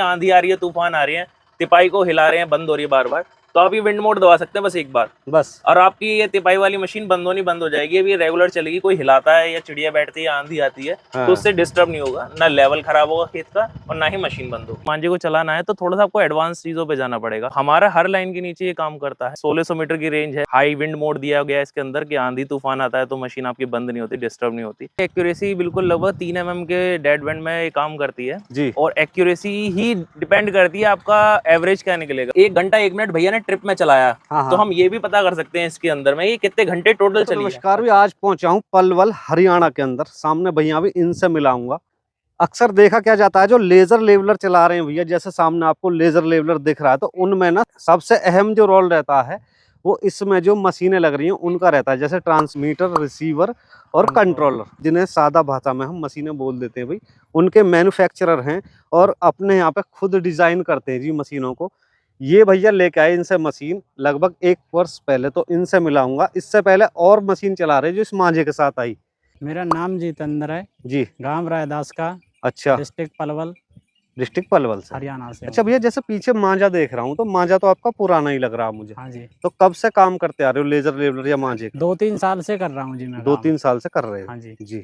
आंधी आ रही है, तूफान आ रही है, तिपाई को हिला रहे हैं, बंद हो रही है बार बार, तो आप ये विंड मोड दबा सकते हैं बस एक बार, बस, और आपकी ये तिपाई वाली मशीन बंद होनी बंद हो जाएगी। अभी रेगुलर चलेगी। कोई हिलाता है या चिड़िया बैठती है या आंधी आती है तो उससे डिस्टर्ब नहीं होगा, ना लेवल खराब होगा खेत का और ना ही मशीन बंद होगी। मांझे को चलाना है तो थोड़ा सा आपको एडवांस चीजों पे जाना पड़ेगा। हमारा हर लाइन के नीचे ये काम करता है। 1600 मीटर की रेंज है, हाई विंड मोड दिया गया है इसके अंदर कि आंधी तूफान आता है तो मशीन आपकी बंद नहीं होती, डिस्टर्ब नहीं होती। एक्यूरेसी बिल्कुल लगभग 3 mm के डेड बैंड में ये काम करती है जी। और एक्यूरेसी ही डिपेंड करती है आपका एवरेज क्या निकलेगा। 1 घंटा 1 मिनट भैया ने ट्रिप में चलाया, हाँ, तो हाँ। हम ये भी पता कर सकते हैं इसके अंदर में ये कितने घंटे टोटल तो चली है। नमस्कार भी, आज पहुंचा हूँ पलवल हरियाणा के अंदर। सामने भैया भी, इनसे मिलाऊंगा। अक्सर देखा क्या जाता है, जो लेजर लेवलर चला रहे हैं भैया, जैसे सामने आपको लेजर लेवलर दिख रहा है, तो उनमें ना सबसे अहम जो रोल रहता है वो इसमें जो मशीनें लग रही हैं उनका रहता है, जैसे ट्रांसमीटर, रिसीवर और कंट्रोलर, जिन्हें सादा भाषा में हम मशीनें बोल देते हैं भाई। उनके मैन्युफैक्चरर हैं और अपने यहाँ पे खुद डिजाइन करते हैं जी मशीनों को। ये भैया लेके आए इनसे मशीन लगभग 1 वर्ष पहले, तो इनसे मिलाऊंगा। इससे पहले और मशीन चला रहे जो इस मांझे के साथ आई। मेरा नाम जितेंद्र है जी। गांव रायदास का, अच्छा, डिस्ट्रिक्ट पलवल, डिस्ट्रिक्ट पलवल से। हरियाणा से अच्छा हूँ। भैया, जैसे पीछे मांझा देख रहा हूँ, तो मांझा तो आपका पुराना ही लग रहा है मुझे। हाँ जी, तो कब से काम करते आ रहे हो लेजर लेवलर या मांझे का? 2-3 साल से कर रहा हूँ जी मैं काम। 2-3 साल से कर रहे हो? हाँ जी। जी।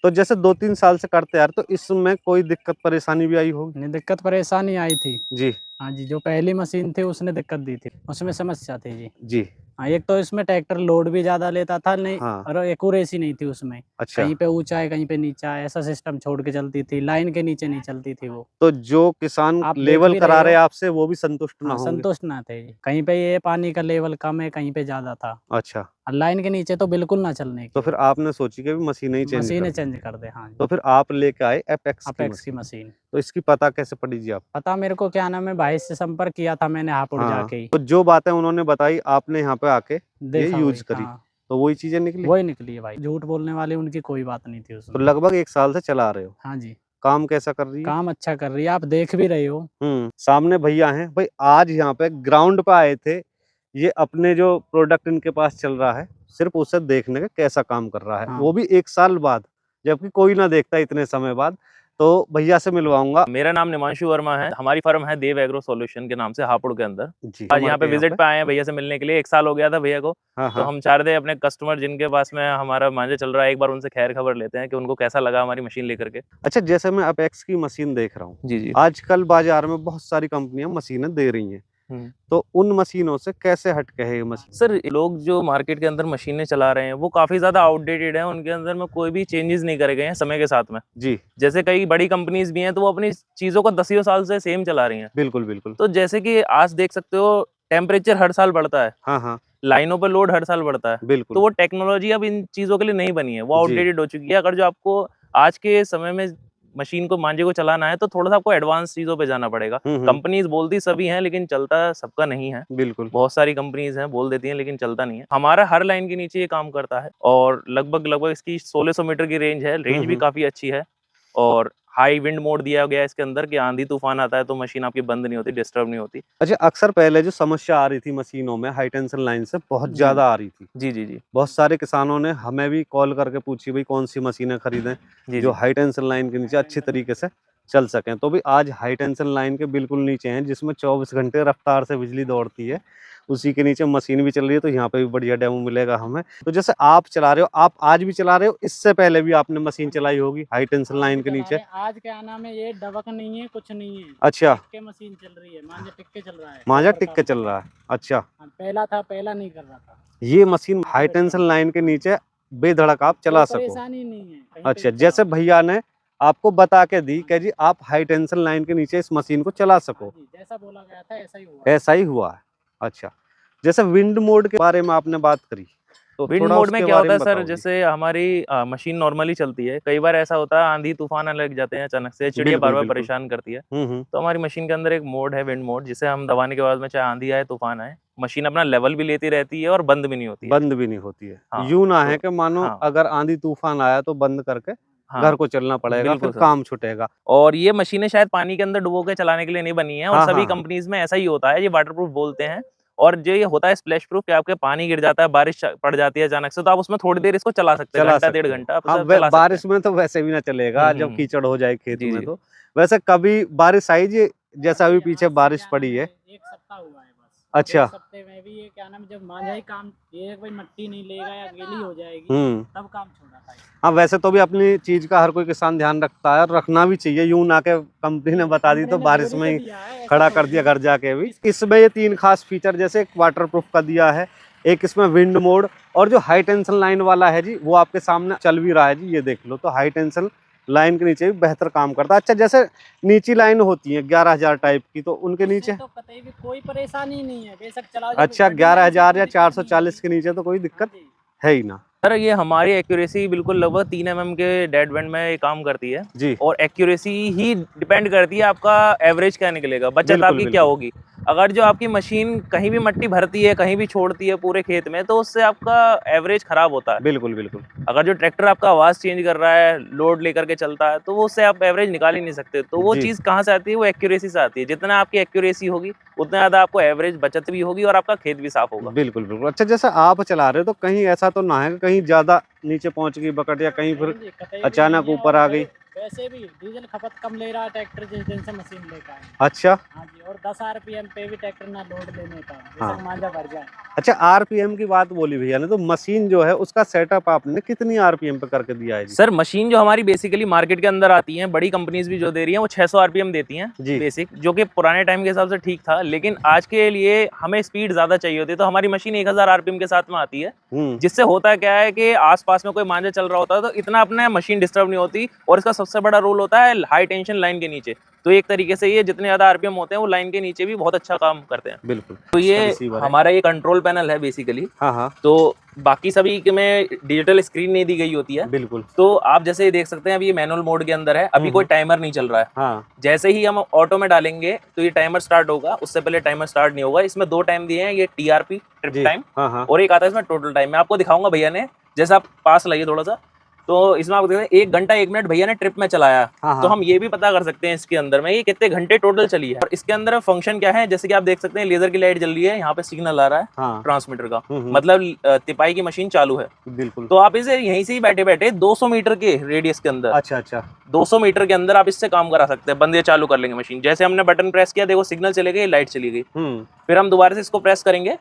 तो जैसे 2-3 साल से करते आ रहे, तो इसमें कोई दिक्कत परेशानी भी आई होगी? नहीं, दिक्कत परेशानी आई थी। जी। हाँ जी, जो पहली मशीन थी उसने दिक्कत दी थी, उसमें समस्या थी जी। जी। हाँ, एक तो इसमें ट्रैक्टर लोड भी ज़्यादा लेता था, नहीं हाँ। और एक्यूरेसी नहीं थी उसमें। अच्छा। कहीं पे ऊंचा है, कहीं पे नीचा है, ऐसा सिस्टम छोड़ के चलती थी, लाइन के नीचे नहीं चलती थी वो। तो जो किसान आप देख लेवल भी करा रहे रहे हो। आपसे, वो भी संतुष्ट ना हाँ, होंगे? संतुष्ट ना थे जी। कहीं पे ये पानी का लेवल कम है, कहीं पे ज़्यादा था। अच्छा। और लाइन के नीचे तो बिल्कुल ना चलने तो की फिर वो। आपने सोची कि भी मशीनें ही चेंज कर मशीनें दी। चेंज कर दे, हाँ जी। तो फिर आप लेके आए एपेक्स की अपेक्स की मशीन। मशीन। तो इसकी पता कैसे पड़ी जी आप? पता मेरे को क्या नाम है, भाई से संपर्क किया था मैंने हापुड़ हाँ, जाके ही। तो जो बातें उन्होंने बताई आपने यहाँ पे आके ये देखा यूज वही, करी, हाँ। तो वही चीजें निकली। वही निकली है भाई, झूठ बोलने वाली उनकी कोई बात नहीं थी तो उसमें। लगभग 1 साल से चला रहे हो। हाँ जी, काम कैसा कर रही है? काम अच्छा कर रही है, आप देख भी रहे हो। सामने भैया हैं भाई, आज यहाँ पे ग्राउंड पे आए थे। ये अपने जो प्रोडक्ट इनके पास चल रहा है, सिर्फ उसे देखने का कैसा काम कर रहा है, हाँ। वो भी 1 साल बाद, जबकि कोई ना देखता इतने समय बाद। तो भैया से मिलवाऊंगा। मेरा नाम निमांशु वर्मा है, हमारी फर्म है देव एग्रो सॉल्यूशन के नाम से हापुड़ के अंदर। जी। आज यहाँ पे विजिट पे आए हैं भैया से मिलने के लिए। 1 साल हो गया था भैया को, हाँ, तो हाँ। हम चाह रहे थे अपने कस्टमर जिनके पास में हमारा मांझा चल रहा है, एक बार उनसे खैर खबर लेते हैं कि उनको कैसा लगा हमारी मशीन लेकर के। अच्छा, जैसे मैं अपेक्स की मशीन देख रहा हूँ, जी जी। आजकल बाजार में बहुत सारी कंपनियां मशीनें दे रही हैं, तो उन मशीनों से कैसे हटके है ये मशीन? सर, लोग जो मार्केट के अंदर मशीनें चला रहे हैं वो काफी ज्यादा आउटडेटेड है, उनके अंदर में कोई भी चेंजेस नहीं करे गए हैं समय के साथ में। जी। जैसे कई बड़ी कंपनीज भी हैं तो वो अपनी चीजों को 10 साल से सेम चला रही हैं। बिल्कुल, बिल्कुल। तो जैसे कि आज देख सकते हो, टेम्परेचर हर साल बढ़ता है, हाँ, हाँ। लाइनों पर लोड हर साल बढ़ता है, बिल्कुल। तो वो टेक्नोलॉजी अब इन चीज़ों के लिए नहीं बनी है, वो जी। आउटडेटेड हो चुकी है। अगर जो आपको आज के समय में मशीन को, मांझे को चलाना है तो थोड़ा-सा आपको एडवांस चीज़ों पे जाना पड़ेगा। कंपनीज़ बोलती सभी हैं लेकिन चलता सबका नहीं है। बिल्कुल। बहुत सारी कंपनीज़ हैं, बोल देती हैं लेकिन चलता नहीं है। हमारा हर लाइन के नीचे ये काम करता है और लगभग इसकी 1600 मीटर की रेंज है, रेंज भी काफ़ी अच्छी है और हाई विंड मोड दिया गया है इसके अंदर कि आंधी तूफान आता है तो मशीन आपकी बंद नहीं होती, डिस्टर्ब नहीं होती। अच्छा, अक्सर पहले जो समस्या आ रही थी मशीनों में, हाई टेंशन लाइन से बहुत जी। ज़्यादा आ रही थी। जी, जी, जी। बहुत सारे किसानों ने हमें भी कॉल करके पूछी भाई कौन-सी मशीनें खरीदें, जी, जो जी। हाई टेंशन लाइन के नीचे अच्छी तरीके से चल सकें। तो भी आज हाई टेंशन लाइन के बिल्कुल नीचे हैं, जिसमें 24 घंटे रफ्तार से बिजली दौड़ती है, उसी के नीचे मशीन भी चल रही है, तो यहाँ पे भी बढ़िया डेमो मिलेगा हमें। तो जैसे आप चला रहे हो, आप आज भी चला रहे हो, इससे पहले भी आपने मशीन चलाई होगी हाई टेंशन लाइन के नीचे? आज क्या नाम है, ये दबक नहीं है, कुछ नहीं है। अच्छा। टिक के मशीन चल रही है, मांझा टिक के चल रहा है। मांझा टिक के चल रहा है। अच्छा। हाँ, पहला था, पहला नहीं कर रहा था। ये मशीन हाई टेंशन लाइन के नीचे बेधड़क आप चला सको। परेशानी नहीं है, कहीं पे अच्छा, भी जैसे चलाओ। भैया ने आपको बता के दी कि जी आप हाई टेंशन लाइन के नीचे इस मशीन को चला सको, जी, जैसा बोला गया था ऐसा ही हुआ। ऐसा ही हुआ है। अच्छा, जैसे विंड मोड के बारे में आपने बात करी, तो विंड थोड़ा मोड में उसके क्या बारे होता है में सर, बताओ जी। जैसे हमारी मशीन नॉर्मली चलती है, कई बार ऐसा होता है आंधी तूफान आने लग जाते हैं अचानक से, चिड़िया बार बिल्कुल, बार बिल्कुल। परेशान करती है। हम्म। तो हमारी मशीन के अंदर एक मोड है विंड मोड, जिसे हम दबाने के बाद में चाहे आंधी आए तूफान आए, मशीन अपना लेवल भी लेती रहती है और बंद भी नहीं होती है। बंद भी नहीं होती है। हाँ। यूं ना है तो कि मानो हाँ, अगर आंधी तूफान आया तो बंद करके घर हाँ, को चलना पड़ेगा, फिर बिल्कुल सर। काम छूटेगा। और ये मशीनें शायद पानी के अंदर डुबो के चलाने के लिए नहीं बनी है, और हाँ, सभी हाँ। कंपनीज में ऐसा ही होता है, ये वाटरप्रूफ बोलते हैं। और जो ये होता है स्प्लैश प्रूफ, कि आपके पानी गिर जाता है, बारिश पड़ जाती है अचानक से, तो आप उसमें थोड़ी देर इसको चला सकते हैं, चला घंटा डेढ़ सकते हो। घंटा आप हाँ, उसे चला सकते हैं। बारिश में तो वैसे भी ना चलेगा जब कीचड़ हो जाए खेत जी में। जी। तो वैसे कभी बारिश आई जी जैसा अभी पीछे बारिश पड़ी है। एक सप्ताह हुआ है बस। अच्छा। एक सप्ते में भी ये क्या नाम, जब मांझा ही काम, ये कोई मिट्टी नहीं लेगा या गीली हो जाएगी तब काम छोड़ा था इसने। हाँ, वैसे तो भी अपनी चीज का हर कोई किसान ध्यान रखता है और रखना भी चाहिए, यूं ना के कंपनी ने बता दी तो बारिश में ही खड़ा कर दिया घर जाके भी। इसमें ये 3 खास फीचर, जैसे एक वाटर प्रूफ का दिया है, एक इसमें विंड मोड, और जो हाई टेंशन लाइन वाला है जी वो आपके सामने चल भी रहा है जी, ये देख लो। तो हाई टेंशन लाइन के नीचे भी बेहतर काम करता है। अच्छा, जैसे नीची लाइन होती है 11,000 टाइप की, तो उनके नीचे तो कतई भी कोई परेशानी नहीं है, बेशक चलाओ। अच्छा 11,000 या 440 के नीचे तो कोई दिक्कत है ही ना। सर ये हमारी एक्यूरेसी बिल्कुल लगभग 3 mm के डेड बैंड में ये काम करती है जी। और एक्यूरेसी ही डिपेंड करती है आपका एवरेज क्या निकलेगा, बचत बिल्कुल, आपकी क्या होगी। अगर जो आपकी मशीन कहीं भी मट्टी भरती है, कहीं भी छोड़ती है पूरे खेत में, तो उससे आपका एवरेज खराब होता है। बिल्कुल बिल्कुल। अगर जो ट्रैक्टर आपका आवाज चेंज कर रहा है, लोड लेकर के चलता है, तो वो उससे आप एवरेज निकाल ही नहीं सकते। तो वो जी। चीज़ कहाँ से आती है? वो एक्यूरेसी से आती है। जितना आपकी एक्यूरेसी होगी उतना ज़्यादा आपको एवरेज बचत भी होगी और आपका खेत भी साफ होगा। बिल्कुल बिल्कुल। अच्छा, जैसे आप चला रहे हो तो कहीं ऐसा तो ना है कि कहीं ज्यादा नीचे पहुंच गई बकट, या कहीं फिर अचानक ऊपर आ गई? वैसे भी डीजल खपत कम ले रहा है ट्रैक्टर जिस दिन से मशीन लेकर आए। अच्छा। हाँ जी, और 10 RPM पे भी ट्रैक्टर ना लोड लेने का, हाँ। बेशक मांझा भर जाए। अच्छा, आरपीएम की बात बोली भैया ने, तो मशीन जो है उसका सेटअप आपने कितनी आरपीएम पे करके दिया है जी? सर मशीन जो हमारी बेसिकली मार्केट के अंदर आती है, बड़ी कंपनीज भी जो दे रही हैं वो 600 आरपीएम देती हैं जी। बेसिक, जो कि पुराने टाइम के हिसाब से ठीक था, लेकिन आज के लिए हमें स्पीड ज्यादा चाहिए होती है, तो हमारी मशीन 1000 आरपीएम के साथ में आती है। जिससे होता क्या है कि आसपास में कोई मांझा चल रहा होता है तो इतना अपने मशीन डिस्टर्ब नहीं होती, और इसका सबसे बड़ा रोल होता है हाई टेंशन लाइन के नीचे। तो एक तरीके से ये जितने ज्यादा आरपीएम होते हैं वो लाइन के नीचे भी बहुत अच्छा काम करते हैं। बिल्कुल। तो ये रिसीवर है। हमारा ये कंट्रोल पैनल है बेसिकली। हाँ हाँ। तो बाकी सभी के में डिजिटल स्क्रीन नहीं दी गई होती है। बिल्कुल। तो आप जैसे देख सकते हैं अभी ये मैनुअल मोड के अंदर है, अभी कोई टाइमर नहीं चल रहा है। हाँ। जैसे ही हम ऑटो में डालेंगे तो ये टाइमर स्टार्ट होगा, उससे पहले टाइमर स्टार्ट नहीं होगा। इसमें 2 टाइम दिए हैं, ये टीआरपी ट्रिप जी। टाइम, हाँ हाँ। और एक आता है इसमें टोटल टाइम। मैं आपको दिखाऊंगा भैया ने, जैसे आप पास लाइए थोड़ा सा, तो इसमें आप देखते हैं 1 घंटा 1 मिनट भैया ने ट्रिप में चलाया। हाँ, तो हाँ। हम ये भी पता कर सकते हैं इसके अंदर में ये कितने घंटे टोटल चली है। और इसके अंदर फंक्शन क्या है, जैसे कि आप देख सकते हैं लेजर की लाइट जल रही है, यहाँ पे सिग्नल आ रहा है हाँ। ट्रांसमीटर का, मतलब तिपाई की मशीन चालू है। बिल्कुल। तो आप इसे यहीं से ही बैठे बैठे 200 मीटर के रेडियस के अंदर, अच्छा अच्छा। 200 मीटर के अंदर आप इससे काम करा सकते हैं। बंद या चालू कर लेंगे मशीन, जैसे हमने बटन प्रेस किया देखो सिग्नल चले गए, लाइट चली गई। फिर हम दोबारा से इसको प्रेस करेंगे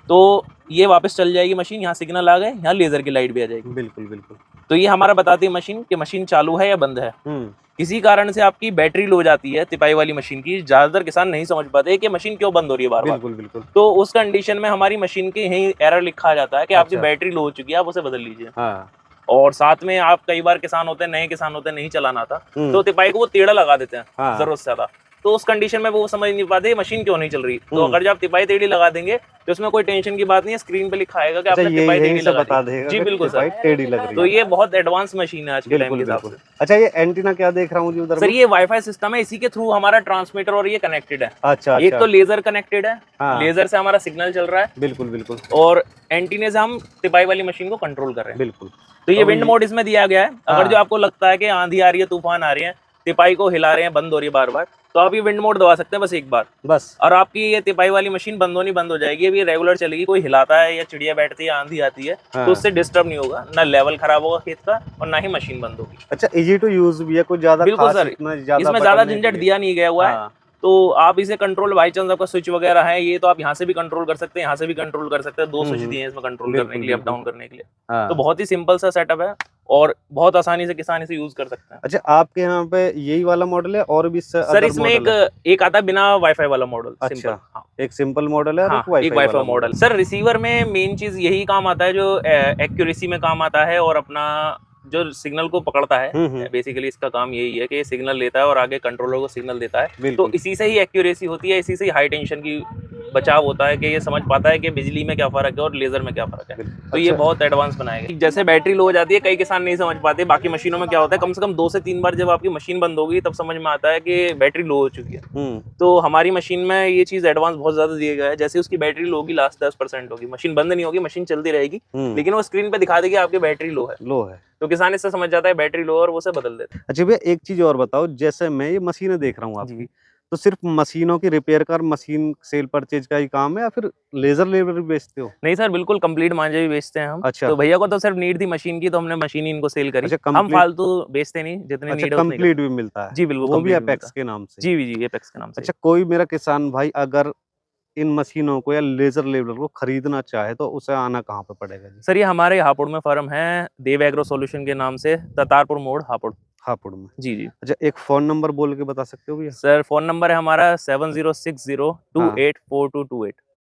तो ये वापस चल जाएगी मशीन, यहाँ सिग्नल आ गए, यहाँ लेजर की लाइट भी आ जाएगी। बिल्कुल बिल्कुल। तो ये हमारा बताती है मशीन कि मशीन चालू है या बंद है। किसी कारण से आपकी बैटरी लो जाती है तिपाई वाली मशीन की, ज्यादातर किसान नहीं समझ पाते कि मशीन क्यों बंद हो रही है बार बार। बिल्कुल बिल्कुल। तो उस कंडीशन में हमारी मशीन के यही एरर लिखा जाता है कि आपकी अच्छा। बैटरी लो हो चुकी है, आप उसे बदल लीजिए। हाँ। और साथ में आप कई बार किसान होते हैं, नए किसान होते हैं, नहीं चलाना आता, तो तिपाई को वो टेढ़ा लगा देते हैं हाँ। जरूरत से ज्यादा। तो उस कंडीशन में वो समझ नहीं पाते मशीन क्यों नहीं चल रही। तो अगर जब आप तिपाई टेढ़ी लगा देंगे तो उसमें कोई टेंशन की बात नहीं है, स्क्रीन पे लिखा आएगा कि आपने तिपाई टेढ़ी लगा दी। जी बिल्कुल सर, टेढ़ी लग रही तो है। ये बहुत एडवांस मशीन है आज के टाइम के हिसाब से। अच्छा, ये एंटीना क्या देख रहा हूँ जी उधर? सर ये वाईफाई सिस्टम है, इसी के थ्रू हमारा ट्रांसमीटर और ये कनेक्टेड है। अच्छा एक तो लेजर कनेक्टेड है, हाँ। लेजर से हमारा सिग्नल चल रहा है। बिल्कुल बिल्कुल। और एंटीने से हम तिपाई वाली मशीन को कंट्रोल कर रहे हैं। बिल्कुल। तो ये विंड मोड इसमें दिया गया है। अगर जो आपको लगता है कि आंधी आ रही है, तूफान आ रही है, तिपाई को हिला रहे हैं, बंद हो रही है बार बार, तो आप ये विंड मोड दबा सकते हैं बस एक बार, बस, और आपकी ये तिपाई वाली मशीन बंद होनी बंद हो जाएगी। अभी रेगुलर चलेगी, कोई हिलाता है या चिड़िया बैठती है, आंधी आती है, तो उससे डिस्टर्ब नहीं होगा, ना लेवल खराब होगा खेत का और ना ही मशीन बंद होगी। अच्छा, इजी टू यूज भी है, कुछ ज्यादा बिल्कुल सर, इसमें ज्यादा झंझट दिया नहीं गया हुआ है। तो आप इसे कंट्रोल, बाई चांस आपका स्विच वगैरह है ये, तो आप यहाँ से भी कंट्रोल कर सकते हैं, यहाँ से भी कंट्रोल कर सकते हैं। 2 स्विच दिए हैं इसमें कंट्रोल करने के लिए, अप डाउन करने के लिए। तो बहुत ही सिंपल सा सेटअप है और बहुत आसानी से किसान इसे यूज कर सकते हैं। अच्छा, आपके यहाँ पे यही वाला मॉडल है और भी सर? इसमें एक आता है बिना वाईफाई वाला मॉडल। अच्छा, एक सिंपल मॉडल है और एक वाईफाई मॉडल। सर रिसीवर में मेन चीज यही काम आता है जो एक्यूरेसी में काम आता है, और अपना जो सिग्नल को पकड़ता है। बेसिकली इसका काम यही है कि सिग्नल लेता है और आगे कंट्रोलर को सिग्नल देता है। तो इसी से ही एक्यूरेसी होती है, इसी से ही हाई टेंशन की बचाव होता है कि ये समझ पाता है कि बिजली में क्या फर्क है और लेजर में क्या फर्क है। तो ये बहुत एडवांस बनाएगा। जैसे बैटरी लो हो जाती है, कई किसान नहीं समझ पाते। बाकी मशीनों में क्या होता है, कम से कम 2 से 3 बार जब आपकी मशीन बंद होगी तब समझ में आता है कि बैटरी लो हो चुकी है। तो हमारी मशीन में ये चीज एडवांस बहुत ज्यादा दिया गया है। जैसे उसकी बैटरी लो होगी, लास्ट 10% होगी, मशीन बंद नहीं होगी, मशीन चलती रहेगी, लेकिन वो स्क्रीन पे दिखा देगी आपकी बैटरी लो है। तो किसान इससे समझ जाता है बैटरी लो और वो उसे बदल देता है। अच्छा भैया, एक चीज और बताओ, जैसे मैं ये मशीनें देख रहा हूँ आपकी, तो सिर्फ मशीनों की रिपेयर कर मशीन सेल परचेज का ही काम है या फिर लेजर लेवलर भी बेचते हो? नहीं सर, बिल्कुल कंप्लीट मांझे भी बेचते हैं हम। अच्छा। तो भैया को तो सिर्फ नीड थी मशीन की, तो हमने मशीन ही इनको सेल करी। अच्छा, हम कंप्लीट। फालतू बेचते नहीं, जितनी अच्छा, नीड है उतनी कंप्लीट करते भी मिलता है? हैं। जी बिल्कुल, वो भी कंप्लीट भी मिलता अपेक्स है। के नाम से? जी जी, एपेक्स के नाम से। अच्छा, कोई मेरा किसान भाई अगर इन मशीनों को या लेजर लेवलर को खरीदना चाहे तो उसे आना कहाँ पे पड़ेगा जी? सर ये हमारे हापुड़ में फर्म है, देव एग्रो सॉल्यूशन के नाम से, ततारपुर मोड़, हापुड़। हापुड़ में? जी जी। अच्छा, एक फोन नंबर बोल के बता सकते हो भैया? सर फोन नंबर है हमारा 7060 हाँ। 284228।